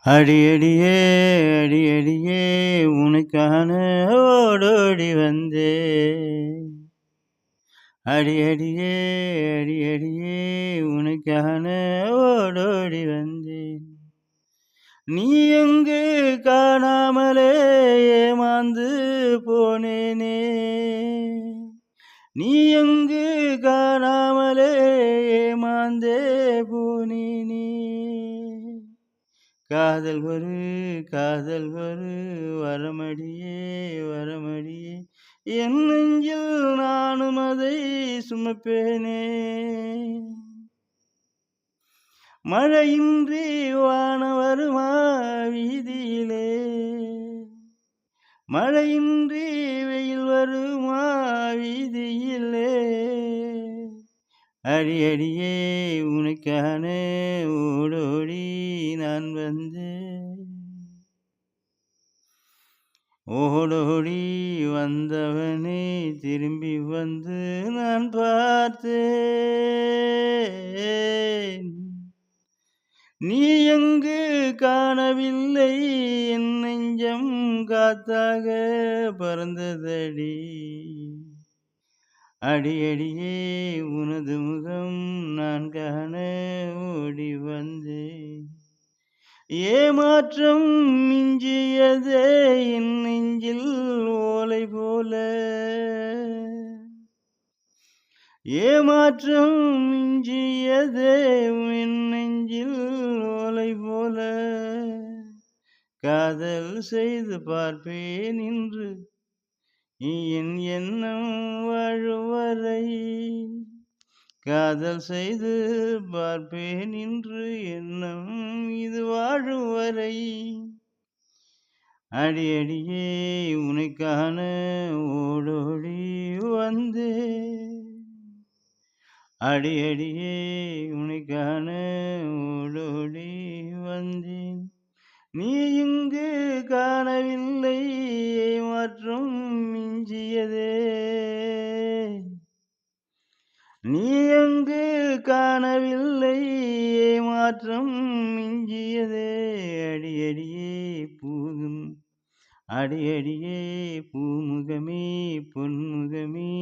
அடியடியே அடியடியே உனக்கான ஓடோடி வந்தேன். அடியடியே அடியடியே உனக்கான ஓடோடி வந்தேன். நீ எங்கு காணாமலே ஏமாந்து போனேனே. நீ எங்கு காணாமலே ஏமாந்தே போனேனே. காதல் ஒரு வரமடியே வரமடியே என் நெஞ்சில் நானும் அதை சுமப்பேனே. மழையின்றி வானம் வருமா வீதியிலே. மழையின்றி வெயில் வருமா வீதியிலே. அடியடியே உனக்கான ஓடோடி நான் வந்தேன். ஓடோடி வந்தவனை திரும்பி வந்து நான் பார்த்தேன். நீ எங்கு காணவில்லை என் நெஞ்சம் காத்தாக பறந்ததடி. அடியடியே உனது முகம் நான் காண ஓடி வந்தேன். ஏமாற்றம் மிஞ்சியதே என் நெஞ்சில் ஓலை போல. ஏமாற்றம் மிஞ்சியதே என் நெஞ்சில் ஓலை போல. காதல் செய்து பார்ப்பேன் இன்று நீ என் எண்ணம் வாழும் வரை. காதல் செய்து பார்ப்பேன் இன்று எண்ணம் இது வாழும் வரை. அடியடியே உனக்கான ஓடோடி வந்தேன். அடியடியே உனக்கான ஓடோடி வந்தேன். நீ இங்கு காணவில்லை ஏமாற்றம் மிஞ்சியதே. நீ எங்கு காணவில்லை ஏமாற்றம் மிஞ்சியதே. அடியடியே பூகும் அடியடியே பூமுகமே பொன்முகமே.